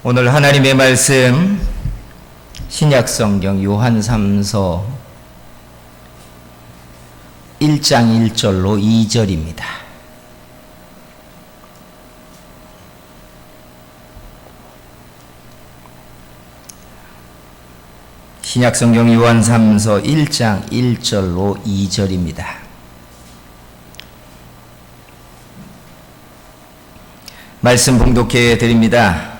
오늘 하나님의 말씀 신약성경 요한3서 1장 1절로 2절입니다. 신약성경 요한3서 1장 1절로 2절입니다. 말씀 봉독해 드립니다.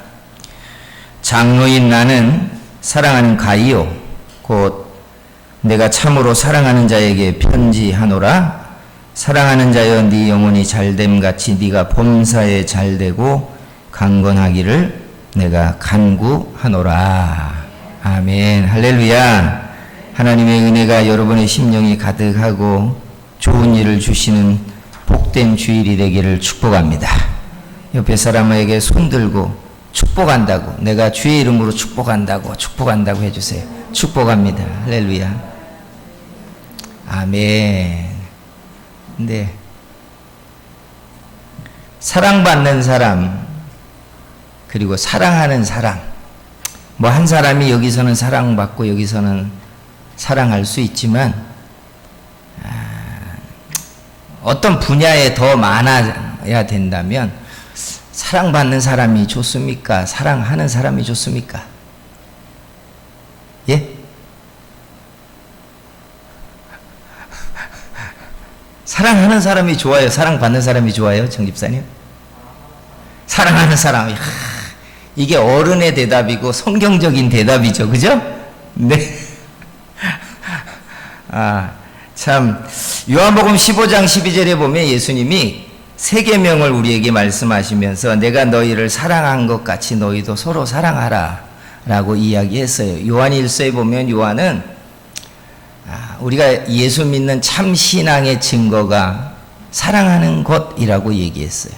장로인 나는 사랑하는 가이요 곧 내가 참으로 사랑하는 자에게 편지하노라. 사랑하는 자여 네 영혼이 잘됨같이 네가 범사에 잘되고 강건하기를 내가 간구하노라. 아멘. 할렐루야. 하나님의 은혜가 여러분의 심령이 가득하고 좋은 일을 주시는 복된 주일이 되기를 축복합니다. 옆에 사람에게 손들고 축복한다고, 내가 주의 이름으로 축복한다고 해주세요. 축복합니다. 할렐루야. 아멘. 네. 사랑받는 사람, 그리고 사랑하는 사람. 뭐 한 사람이 여기서는 사랑받고 여기서는 사랑할 수 있지만, 어떤 분야에 더 많아야 된다면, 사랑받는 사람이 좋습니까? 사랑하는 사람이 좋습니까? 예? 사랑하는 사람이 좋아요? 사랑받는 사람이 좋아요? 정집사님? 사랑하는 사람이, 이게 어른의 대답이고 성경적인 대답이죠. 그죠? 네. 참, 요한복음 15장 12절에 보면 예수님이 세 계명을 우리에게 말씀하시면서 내가 너희를 사랑한 것 같이 너희도 서로 사랑하라 라고 이야기했어요. 요한 1서에 보면 요한은 우리가 예수 믿는 참 신앙의 증거가 사랑하는 것이라고 얘기했어요.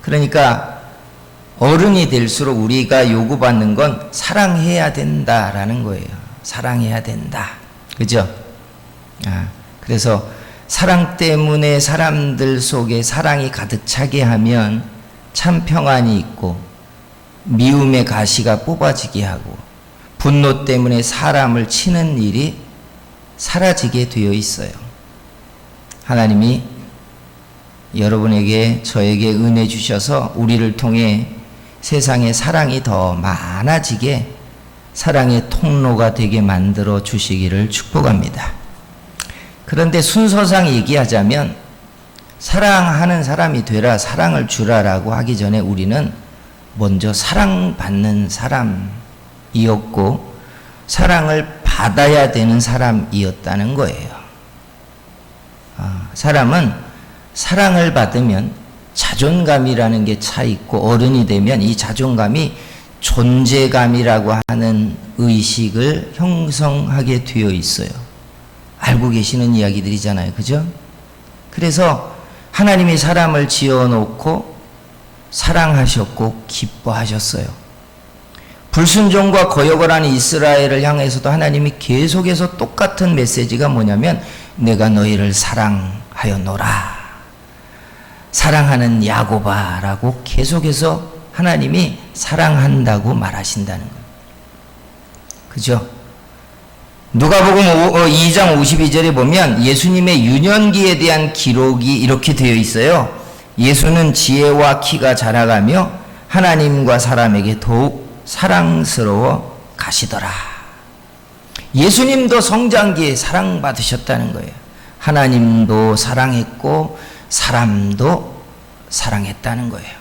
그러니까 어른이 될수록 우리가 요구받는 건 사랑해야 된다라는 거예요. 사랑해야 된다. 그죠? 그래서 사랑 때문에 사람들 속에 사랑이 가득 차게 하면 참 평안이 있고 미움의 가시가 뽑아지게 하고 분노 때문에 사람을 치는 일이 사라지게 되어 있어요. 하나님이 여러분에게 저에게 은혜 주셔서 우리를 통해 세상에 사랑이 더 많아지게 사랑의 통로가 되게 만들어 주시기를 축복합니다. 그런데 순서상 얘기하자면 사랑하는 사람이 되라, 사랑을 주라라고 하기 전에 우리는 먼저 사랑받는 사람이었고 사랑을 받아야 되는 사람이었다는 거예요. 사람은 사랑을 받으면 자존감이라는 게 차 있고 어른이 되면 이 자존감이 존재감이라고 하는 의식을 형성하게 되어 있어요. 알고 계시는 이야기들이잖아요. 그죠? 그래서 하나님이 사람을 지어놓고 사랑하셨고 기뻐하셨어요. 불순종과 거역을 하는 이스라엘을 향해서도 하나님이 계속해서 똑같은 메시지가 뭐냐면 내가 너희를 사랑하였노라. 사랑하는 야곱아라고 계속해서 하나님이 사랑한다고 말하신다는 거예요. 그죠? 누가복음 2장 52절에 보면 예수님의 유년기에 대한 기록이 이렇게 되어 있어요. 예수는 지혜와 키가 자라가며 하나님과 사람에게 더욱 사랑스러워 가시더라. 예수님도 성장기에 사랑받으셨다는 거예요. 하나님도 사랑했고 사람도 사랑했다는 거예요.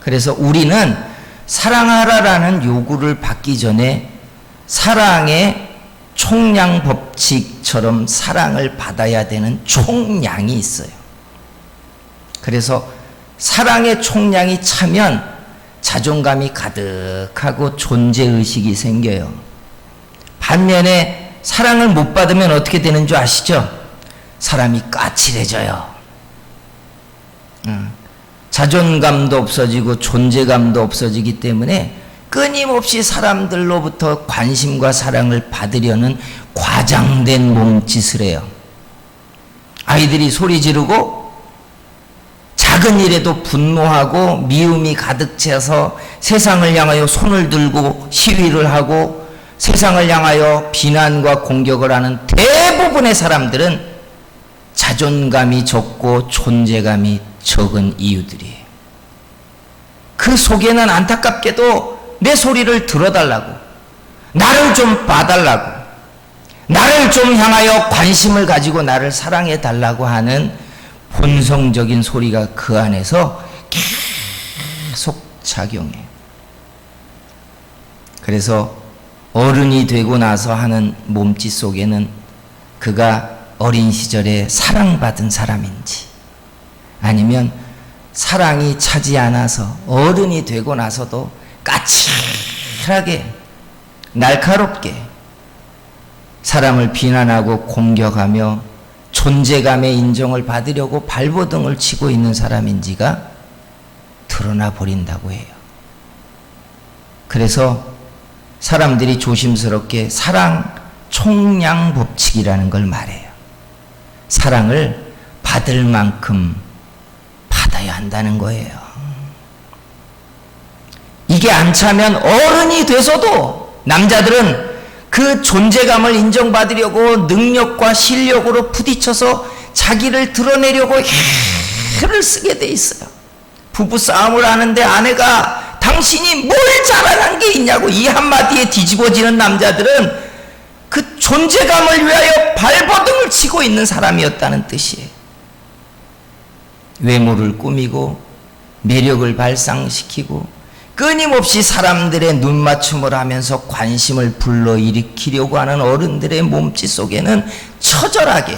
그래서 우리는 사랑하라라는 요구를 받기 전에 사랑의 총량 법칙처럼 사랑을 받아야 되는 총량이 있어요. 그래서 사랑의 총량이 차면 자존감이 가득하고 존재의식이 생겨요. 반면에 사랑을 못 받으면 어떻게 되는 줄 아시죠? 사람이 까칠해져요. 자존감도 없어지고 존재감도 없어지기 때문에 끊임없이 사람들로부터 관심과 사랑을 받으려는 과장된 몸짓을 해요. 아이들이 소리 지르고 작은 일에도 분노하고 미움이 가득 차서 세상을 향하여 손을 들고 시위를 하고 세상을 향하여 비난과 공격을 하는 대부분의 사람들은 자존감이 적고 존재감이 적은 이유들이에요. 그 속에는 안타깝게도 내 소리를 들어달라고, 나를 좀 봐달라고, 나를 좀 향하여 관심을 가지고 나를 사랑해 달라고 하는 본성적인 소리가 그 안에서 계속 작용해. 그래서 어른이 되고 나서 하는 몸짓 속에는 그가 어린 시절에 사랑받은 사람인지, 아니면 사랑이 차지 않아서 어른이 되고 나서도 까칠하게 날카롭게 사람을 비난하고 공격하며 존재감의 인정을 받으려고 발버둥을 치고 있는 사람인지가 드러나 버린다고 해요. 그래서 사람들이 조심스럽게 사랑 총량 법칙이라는 걸 말해요. 사랑을 받을 만큼 받아야 한다는 거예요. 이게 안 차면 어른이 돼서도 남자들은 그 존재감을 인정받으려고 능력과 실력으로 부딪혀서 자기를 드러내려고 애를 쓰게 돼 있어요. 부부 싸움을 하는데 아내가 당신이 뭘 자랑한 게 있냐고 이 한마디에 뒤집어지는 남자들은 그 존재감을 위하여 발버둥을 치고 있는 사람이었다는 뜻이에요. 외모를 꾸미고 매력을 발상시키고 끊임없이 사람들의 눈맞춤을 하면서 관심을 불러일으키려고 하는 어른들의 몸짓 속에는 처절하게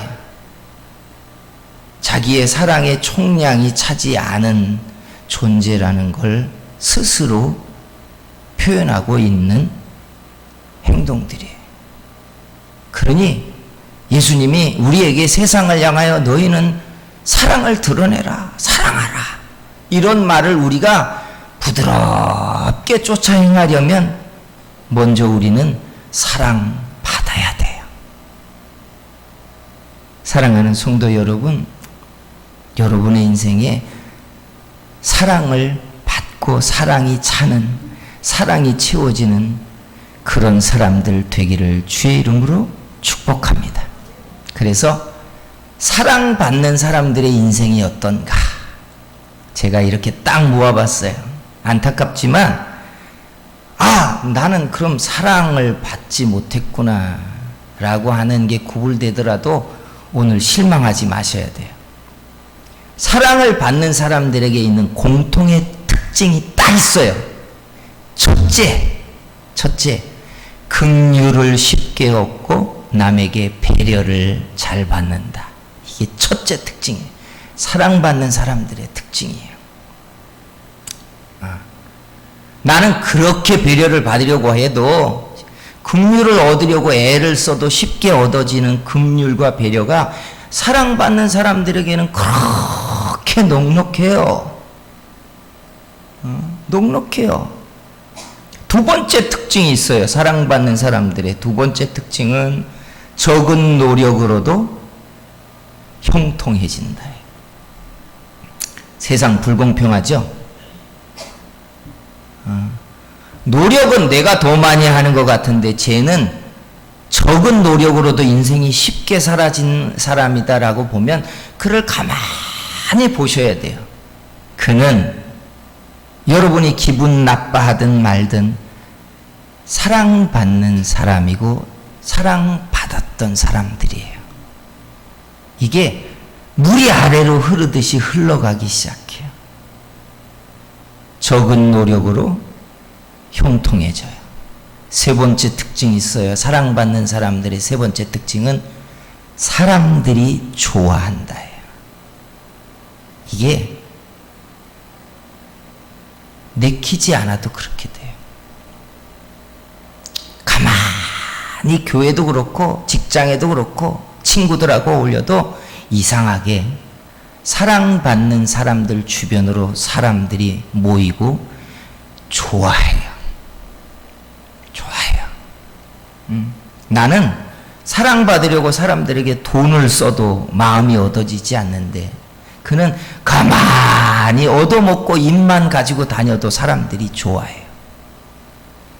자기의 사랑의 총량이 차지 않은 존재라는 걸 스스로 표현하고 있는 행동들이에요. 그러니 예수님이 우리에게 세상을 향하여 너희는 사랑을 드러내라, 사랑하라, 이런 말을 우리가 부드럽게 쫓아 행하려면 먼저 우리는 사랑받아야 돼요. 사랑하는 성도 여러분, 여러분의 인생에 사랑을 받고 사랑이 차는, 사랑이 채워지는 그런 사람들 되기를 주의 이름으로 축복합니다. 그래서 사랑받는 사람들의 인생이 어떤가 제가 이렇게 딱 모아봤어요. 안타깝지만 나는 그럼 사랑을 받지 못했구나 라고 하는 게 구불되더라도 오늘 실망하지 마셔야 돼요. 사랑을 받는 사람들에게 있는 공통의 특징이 딱 있어요. 첫째, 긍휼을 쉽게 얻고 남에게 배려를 잘 받는다. 이게 첫째 특징이에요. 사랑받는 사람들의 특징이에요. 나는 그렇게 배려를 받으려고 해도 긍휼을 얻으려고 애를 써도 쉽게 얻어지는 긍휼과 배려가 사랑받는 사람들에게는 그렇게 넉넉해요. 넉넉해요. 두 번째 특징이 있어요. 사랑받는 사람들의 두 번째 특징은 적은 노력으로도 형통해진다. 세상 불공평하죠? 노력은 내가 더 많이 하는 것 같은데 쟤는 적은 노력으로도 인생이 쉽게 사라진 사람이다라고 보면 그를 가만히 보셔야 돼요. 그는 여러분이 기분 나빠하든 말든 사랑받는 사람이고 사랑받았던 사람들이에요. 이게 물이 아래로 흐르듯이 흘러가기 시작해요. 적은 노력으로 형통해져요. 세 번째 특징이 있어요. 사랑받는 사람들의 세 번째 특징은 사람들이 좋아한다예요. 이게 내키지 않아도 그렇게 돼요. 가만히 교회도 그렇고 직장에도 그렇고 친구들하고 어울려도 이상하게 사랑받는 사람들 주변으로 사람들이 모이고 좋아해요. 나는 사랑받으려고 사람들에게 돈을 써도 마음이 얻어지지 않는데 그는 가만히 얻어먹고 입만 가지고 다녀도 사람들이 좋아해요.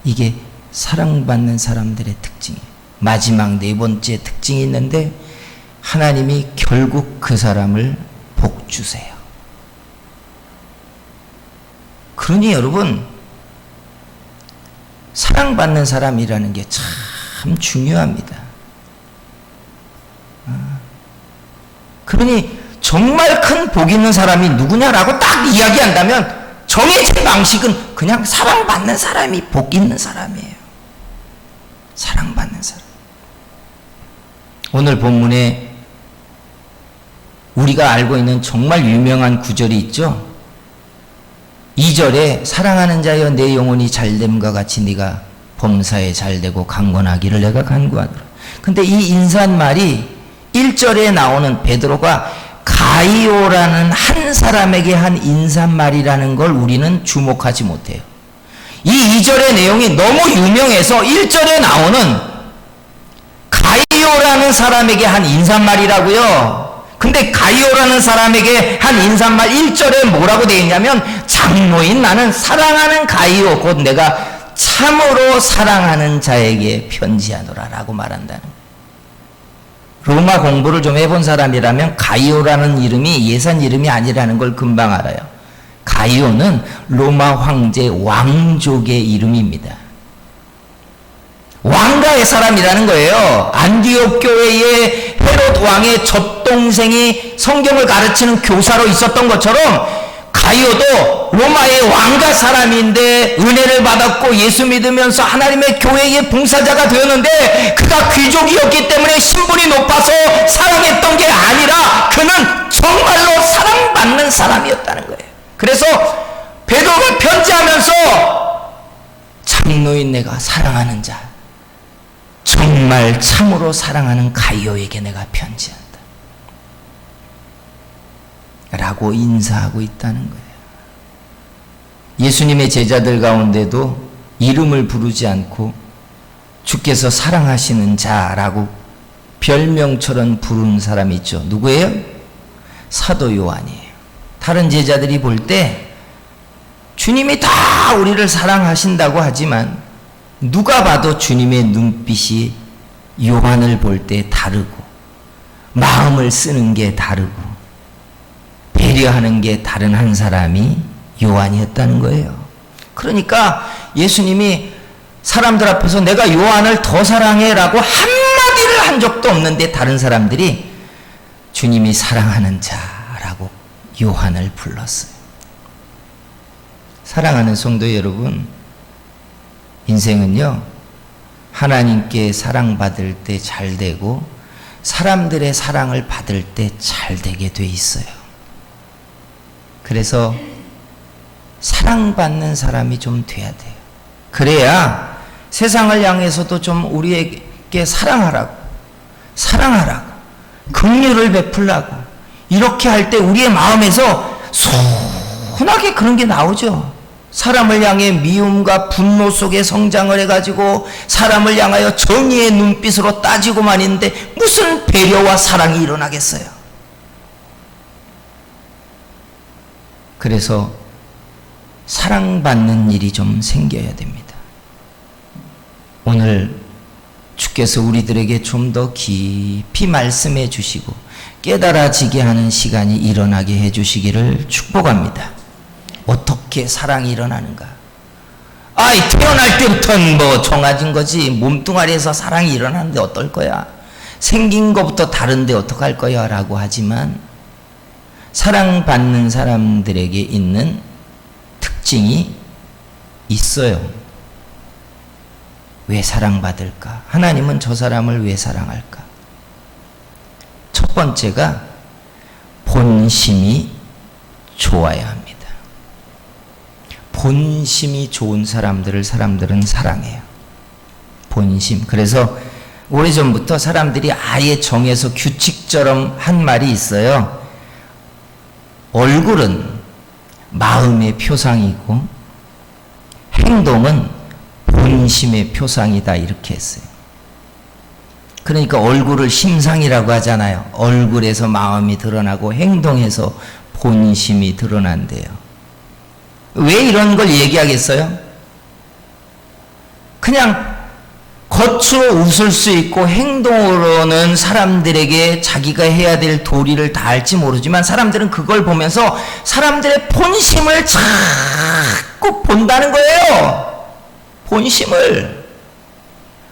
이게 사랑받는 사람들의 특징이에요. 마지막 네 번째 특징이 있는데 하나님이 결국 그 사람을 복 주세요. 그러니 여러분, 사랑받는 사람이라는 게 참 중요합니다. 그러니 정말 큰 복 있는 사람이 누구냐라고 딱 이야기한다면 정해진 방식은 그냥 사랑받는 사람이 복 있는 사람이에요. 사랑받는 사람. 오늘 본문에 우리가 알고 있는 정말 유명한 구절이 있죠. 2절에 사랑하는 자여 내 영혼이 잘됨과 같이 네가 범사에 잘되고 강건하기를 내가 간구하노라. 근데 이 인사말이 1절에 나오는 베드로가 가이오라는 한 사람에게 한 인사말이라는 걸 우리는 주목하지 못해요. 이 2절의 내용이 너무 유명해서 1절에 나오는 가이오라는 사람에게 한 인사말이라고요. 근데 가이오라는 사람에게 한 인사말 1절에 뭐라고 되어 있냐면 장로인 나는 사랑하는 가이오 곧 내가 참으로 사랑하는 자에게 편지하노라 라고 말한다는 거예요. 로마 공부를 좀 해본 사람이라면 가이오라는 이름이 예산 이름이 아니라는 걸 금방 알아요. 가이오는 로마 황제 왕족의 이름입니다. 왕가의 사람이라는 거예요. 안디옥 교회의 헤롯 왕의 젖동생이 성경을 가르치는 교사로 있었던 것처럼 가이오도 로마의 왕가 사람인데 은혜를 받았고 예수 믿으면서 하나님의 교회의 봉사자가 되었는데 그가 귀족이었기 때문에 신분이 높아서 사랑했던 게 아니라 그는 정말로 사랑받는 사람이었다는 거예요. 그래서 베드로가 편지하면서 장로인 내가 사랑하는 자 정말 참으로 사랑하는 가이오에게 내가 편지한다 라고 인사하고 있다는 거예요. 예수님의 제자들 가운데도 이름을 부르지 않고 주께서 사랑하시는 자라고 별명처럼 부르는 사람이 있죠. 누구예요? 사도 요한이에요. 다른 제자들이 볼 때 주님이 다 우리를 사랑하신다고 하지만 누가 봐도 주님의 눈빛이 요한을 볼 때 다르고 마음을 쓰는 게 다르고 배려하는 게 다른 한 사람이 요한이었다는 거예요. 그러니까 예수님이 사람들 앞에서 내가 요한을 더 사랑해라고 한마디를 한 적도 없는데 다른 사람들이 주님이 사랑하는 자라고 요한을 불렀어요. 사랑하는 성도 여러분, 인생은요 하나님께 사랑받을 때 잘 되고 사람들의 사랑을 받을 때 잘 되게 돼 있어요. 그래서 사랑받는 사람이 좀 돼야 돼요. 그래야 세상을 향해서도 좀 우리에게 사랑하라고 긍휼을 베풀라고 이렇게 할 때 우리의 마음에서 순하게 그런 게 나오죠. 사람을 향해 미움과 분노 속에 성장을 해가지고 사람을 향하여 정의의 눈빛으로 따지고만 있는데 무슨 배려와 사랑이 일어나겠어요. 그래서 사랑받는 일이 좀 생겨야 됩니다. 오늘 주께서 우리들에게 좀 더 깊이 말씀해 주시고 깨달아지게 하는 시간이 일어나게 해 주시기를 축복합니다. 어떻게 사랑이 일어나는가? 태어날 때부터는 뭐 정해진 거지. 몸뚱아리에서 사랑이 일어나는데 어떨 거야? 생긴 것부터 다른데 어떡할 거야? 라고 하지만 사랑받는 사람들에게 있는 특징이 있어요. 왜 사랑받을까? 하나님은 저 사람을 왜 사랑할까? 첫 번째가 본심이 좋아야 합니다. 본심이 좋은 사람들은 사랑해요. 본심. 그래서 오래전부터 사람들이 아예 정해서 규칙처럼 한 말이 있어요. 얼굴은 마음의 표상이고 행동은 본심의 표상이다 이렇게 했어요. 그러니까 얼굴을 심상이라고 하잖아요. 얼굴에서 마음이 드러나고 행동에서 본심이 드러난대요. 왜 이런 걸 얘기하겠어요? 그냥 겉으로 웃을 수 있고 행동으로는 사람들에게 자기가 해야 될 도리를 다 알지 모르지만 사람들은 그걸 보면서 사람들의 본심을 자꾸 본다는 거예요. 본심을.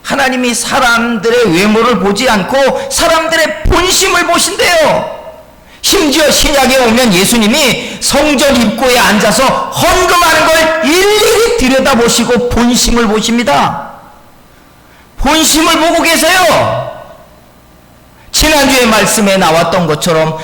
하나님이 사람들의 외모를 보지 않고 사람들의 본심을 보신대요. 심지어 신약에 오면 예수님이 성전 입구에 앉아서 헌금하는 걸 일일이 들여다보시고 본심을 보십니다. 본심을 보고 계세요. 지난주에 말씀에 나왔던 것처럼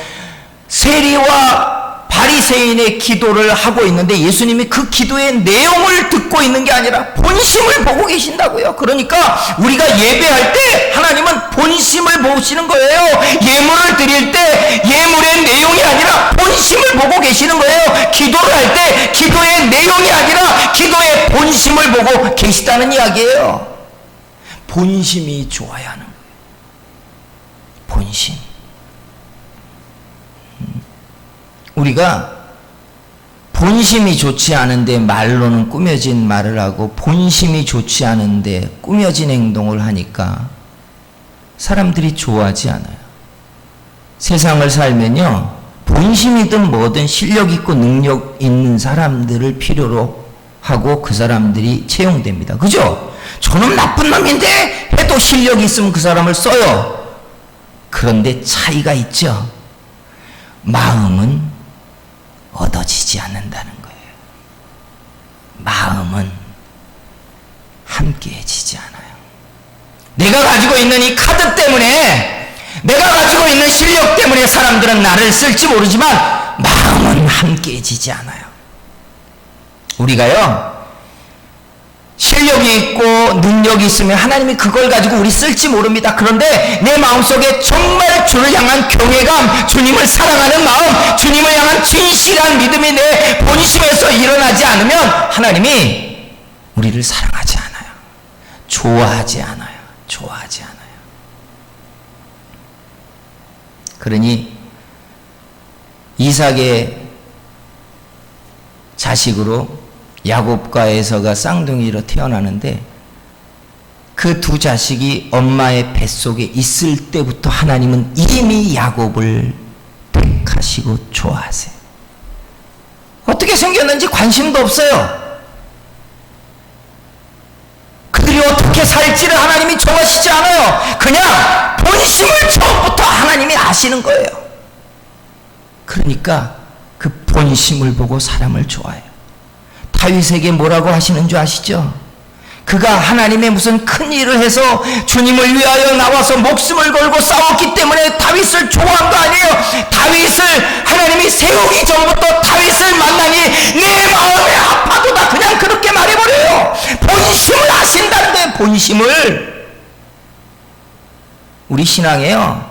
세리와 바리새인의 기도를 하고 있는데 예수님이 그 기도의 내용을 듣고 있는 게 아니라 본심을 보고 계신다고요. 그러니까 우리가 예배할 때 하나님은 본심을 보시는 거예요. 예물을 드릴 때 예물의 내용이 아니라 본심을 보고 계시는 거예요. 기도를 할 때 기도의 내용이 아니라 기도의 본심을 보고 계시다는 이야기예요. 본심이 좋아야 하는 거예요. 본심. 우리가 본심이 좋지 않은데 말로는 꾸며진 말을 하고 본심이 좋지 않은데 꾸며진 행동을 하니까 사람들이 좋아하지 않아요. 세상을 살면요, 본심이든 뭐든 실력 있고 능력 있는 사람들을 필요로 하고 그 사람들이 채용됩니다. 그죠? 저놈 나쁜 놈인데 해도 실력이 있으면 그 사람을 써요. 그런데 차이가 있죠. 마음은 얻어지지 않는다는 거예요. 마음은 함께해지지 않아요. 내가 가지고 있는 이 카드 때문에, 내가 가지고 있는 실력 때문에 사람들은 나를 쓸지 모르지만 마음은 함께해지지 않아요. 우리가요, 실력이 있고 능력이 있으면 하나님이 그걸 가지고 우리 쓸지 모릅니다. 그런데 내 마음속에 정말 주를 향한 경외감, 주님을 사랑하는 마음, 주님을 향한 진실한 믿음이 내 본심에서 일어나지 않으면 하나님이 우리를 사랑하지 않아요. 좋아하지 않아요. 좋아하지 않아요. 그러니 이삭의 자식으로 야곱과 에서가 쌍둥이로 태어나는데 그 두 자식이 엄마의 뱃속에 있을 때부터 하나님은 이미 야곱을 택하시고 좋아하세요. 어떻게 생겼는지 관심도 없어요. 그들이 어떻게 살지를 하나님이 정하시지 않아요. 그냥 본심을 처음부터 하나님이 아시는 거예요. 그러니까 그 본심을 보고 사람을 좋아해요. 다윗에게 뭐라고 하시는 줄 아시죠? 그가 하나님의 무슨 큰 일을 해서 주님을 위하여 나와서 목숨을 걸고 싸웠기 때문에 다윗을 좋아한 거 아니에요. 다윗을 하나님이 세우기 전부터 다윗을 만나니 내 마음에 아파도다, 그냥 그렇게 말해버려요. 본심을 아신다는 거예요. 본심을. 우리 신앙에요,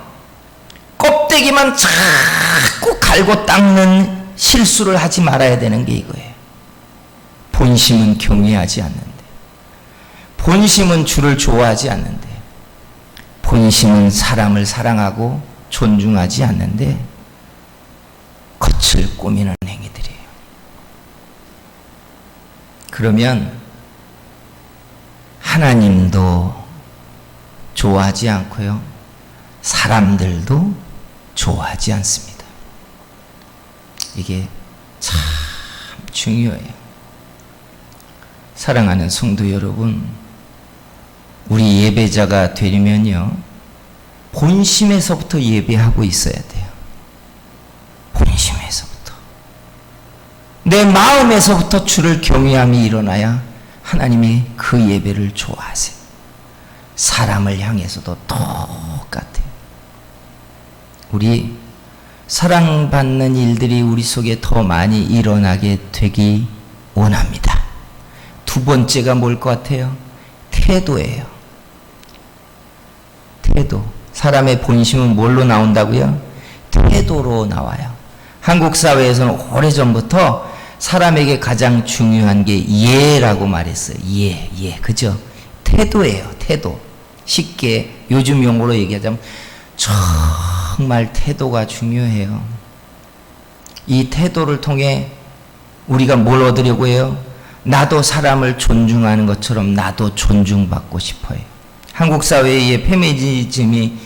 껍데기만 자꾸 갈고 닦는 실수를 하지 말아야 되는 게 이거예요. 본심은 경외하지 않는데, 본심은 주를 좋아하지 않는데, 본심은 사람을 사랑하고 존중하지 않는데 겉을 꾸미는 행위들이에요. 그러면 하나님도 좋아하지 않고요, 사람들도 좋아하지 않습니다. 이게 참 중요해요. 사랑하는 성도 여러분, 우리 예배자가 되려면요, 본심에서부터 예배하고 있어야 돼요. 본심에서부터. 내 마음에서부터 주를 경외함이 일어나야 하나님이 그 예배를 좋아하세요. 사람을 향해서도 똑같아요. 우리 사랑받는 일들이 우리 속에 더 많이 일어나게 되기 원합니다. 두 번째가 뭘 것 같아요? 태도예요. 태도. 사람의 본심은 뭘로 나온다고요? 태도로 나와요. 한국 사회에서는 오래전부터 사람에게 가장 중요한 게 예라고 말했어요. 예. 그죠? 태도예요. 태도. 쉽게 요즘 용어로 얘기하자면 정말 태도가 중요해요. 이 태도를 통해 우리가 뭘 얻으려고 해요? 나도 사람을 존중하는 것처럼 나도 존중받고 싶어요. 한국 사회의 페미니즘이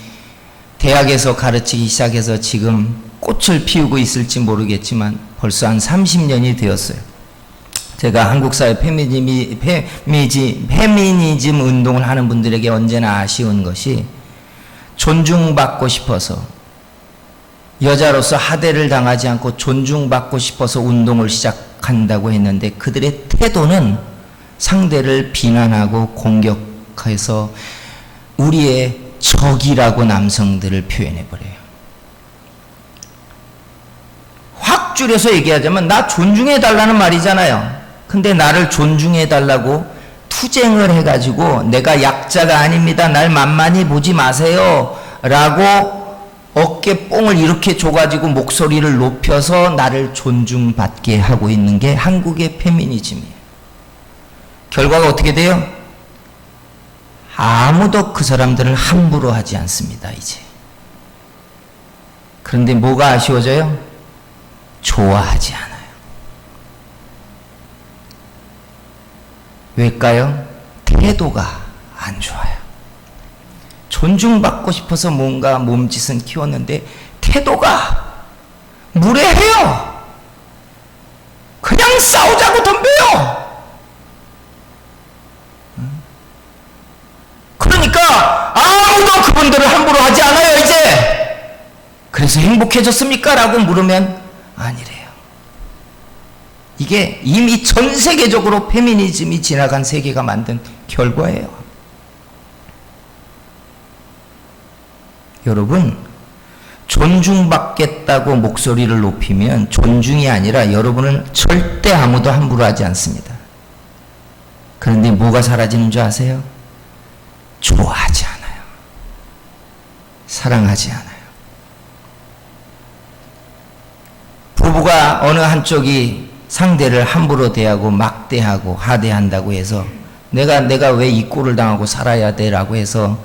대학에서 가르치기 시작해서 지금 꽃을 피우고 있을지 모르겠지만 벌써 한 30년이 되었어요. 제가 한국 사회 페미니즘 운동을 하는 분들에게 언제나 아쉬운 것이 존중받고 싶어서 여자로서 하대를 당하지 않고 존중받고 싶어서 운동을 시작한다고 했는데 그들의 태도는 상대를 비난하고 공격해서 우리의 적이라고 남성들을 표현해버려요. 확 줄여서 얘기하자면 나 존중해달라는 말이잖아요. 근데 나를 존중해달라고 투쟁을 해가지고 내가 약자가 아닙니다. 날 만만히 보지 마세요. 라고 어깨 뽕을 이렇게 줘가지고 목소리를 높여서 나를 존중받게 하고 있는 게 한국의 페미니즘이에요. 결과가 어떻게 돼요? 아무도 그 사람들을 함부로 하지 않습니다, 이제. 그런데 뭐가 아쉬워져요? 좋아하지 않아요. 왜일까요? 태도가 안 좋아요. 존중받고 싶어서 뭔가 몸짓은 키웠는데 태도가 무례해요. 그냥 싸우자고 덤벼요. 그러니까 아무도 그분들을 함부로 하지 않아요, 이제. 그래서 행복해졌습니까? 라고 물으면 아니래요. 이게 이미 전 세계적으로 페미니즘이 지나간 세계가 만든 결과예요. 여러분, 존중받겠다고 목소리를 높이면 존중이 아니라 여러분을 절대 아무도 함부로 하지 않습니다. 그런데 뭐가 사라지는 줄 아세요? 좋아하지 않아요. 사랑하지 않아요. 부부가 어느 한쪽이 상대를 함부로 대하고 막대하고 하대한다고 해서 내가 왜 이 꼴을 당하고 살아야 돼라고 해서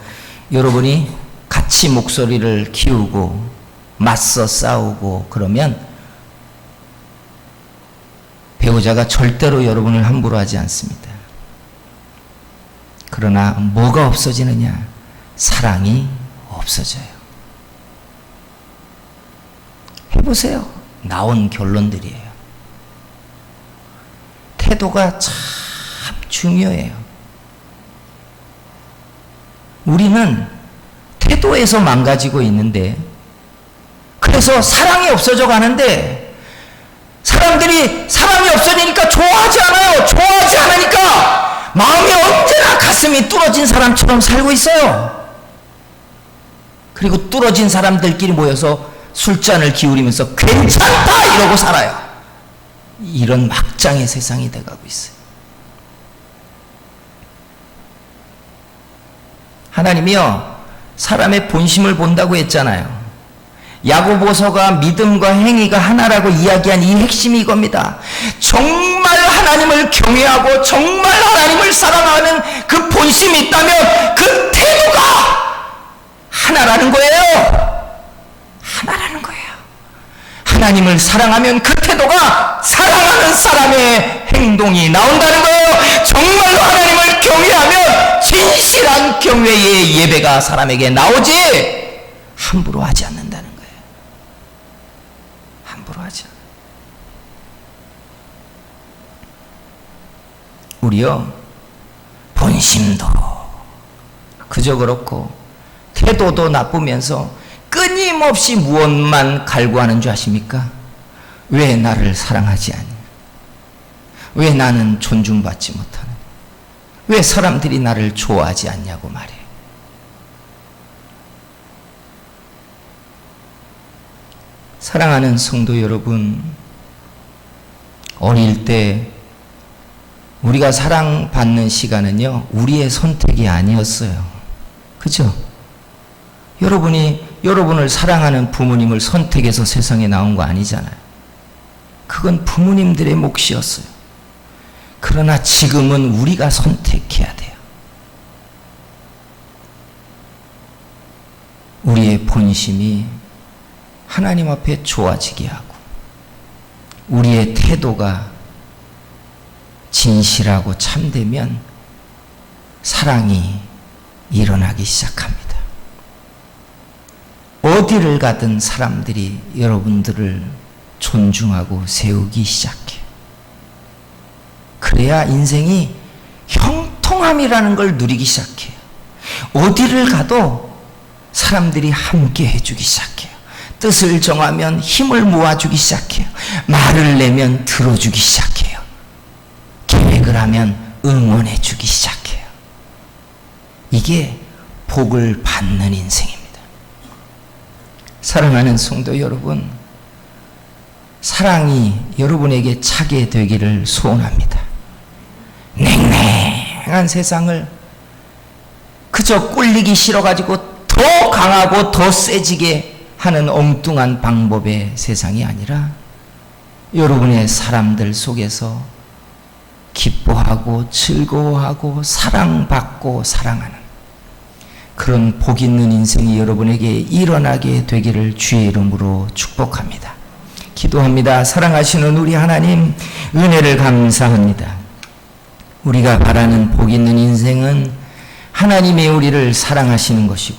여러분이 같이 목소리를 키우고 맞서 싸우고 그러면 배우자가 절대로 여러분을 함부로 하지 않습니다. 그러나 뭐가 없어지느냐? 사랑이 없어져요. 해보세요. 나온 결론들이에요. 태도가 참 중요해요. 우리는 태도에서 망가지고 있는데 그래서 사랑이 없어져 가는데 사람들이 사랑이 없어지니까 좋아하지 않아요. 좋아하지 않으니까 마음이 언제나 가슴이 뚫어진 사람처럼 살고 있어요. 그리고 뚫어진 사람들끼리 모여서 술잔을 기울이면서 괜찮다 이러고 살아요. 이런 막장의 세상이 돼가고 있어요. 하나님이요 사람의 본심을 본다고 했잖아요. 야고보서가 믿음과 행위가 하나라고 이야기한 이 핵심이 이겁니다. 정말 하나님을 경외하고 정말 하나님을 사랑하는 그 본심이 있다면 그 태도가 하나라는 거예요. 하나라는 거예요. 하나님을 사랑하면 그 태도가 사랑하는 사람의 행동이 나온다는 거예요. 정말로 하나님을 경외하면 진실한 경외의 예배가 사람에게 나오지 함부로 하지 않는다는 거예요. 함부로 하지 않아요. 우리요 본심도 그저 그렇고 태도도 나쁘면서 끊임없이 무엇만 갈구하는 줄 아십니까? 왜 나를 사랑하지 않니? 왜 나는 존중받지 못하느냐? 왜 사람들이 나를 좋아하지 않냐고 말해요. 사랑하는 성도 여러분, 어릴 때 우리가 사랑받는 시간은요 우리의 선택이 아니었어요. 그죠? 여러분이 여러분을 사랑하는 부모님을 선택해서 세상에 나온 거 아니잖아요. 그건 부모님들의 몫이었어요. 그러나 지금은 우리가 선택해야 돼요. 우리의 본심이 하나님 앞에 좋아지게 하고 우리의 태도가 진실하고 참되면 사랑이 일어나기 시작합니다. 어디를 가든 사람들이 여러분들을 존중하고 세우기 시작해요. 그래야 인생이 형통함이라는 걸 누리기 시작해요. 어디를 가도 사람들이 함께 해주기 시작해요. 뜻을 정하면 힘을 모아주기 시작해요. 말을 내면 들어주기 시작해요. 계획을 하면 응원해주기 시작해요. 이게 복을 받는 인생입니다. 사랑하는 성도 여러분, 사랑이 여러분에게 차게 되기를 소원합니다. 냉랭한 세상을 그저 꿀리기 싫어가지고 더 강하고 더 세지게 하는 엉뚱한 방법의 세상이 아니라 여러분의 사람들 속에서 기뻐하고 즐거워하고 사랑받고 사랑하는 그런 복 있는 인생이 여러분에게 일어나게 되기를 주의 이름으로 축복합니다. 기도합니다. 사랑하시는 우리 하나님, 은혜를 감사합니다. 우리가 바라는 복 있는 인생은 하나님이 우리를 사랑하시는 것이고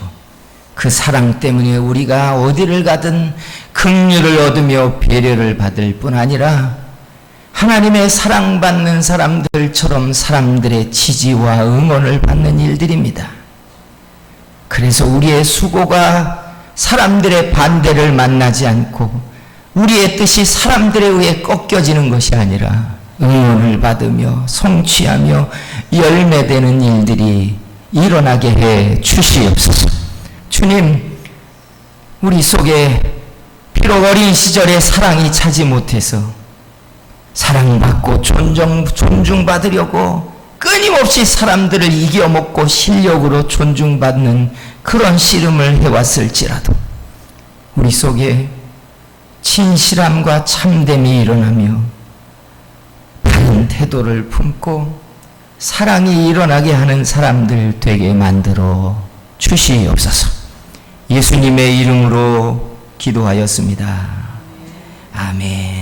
그 사랑 때문에 우리가 어디를 가든 긍휼을 얻으며 배려를 받을 뿐 아니라 하나님의 사랑받는 사람들처럼 사람들의 지지와 응원을 받는 일들입니다. 그래서 우리의 수고가 사람들의 반대를 만나지 않고 우리의 뜻이 사람들에 의해 꺾여지는 것이 아니라 응원을 받으며 성취하며 열매되는 일들이 일어나게 해 주시옵소서. 주님, 우리 속에 비록 어린 시절에 사랑이 차지 못해서 사랑받고 존중받으려고 끊임없이 사람들을 이겨먹고 실력으로 존중받는 그런 씨름을 해왔을지라도 우리 속에 진실함과 참됨이 일어나며 바른 태도를 품고 사랑이 일어나게 하는 사람들 되게 만들어 주시옵소서. 예수님의 이름으로 기도하였습니다. 아멘.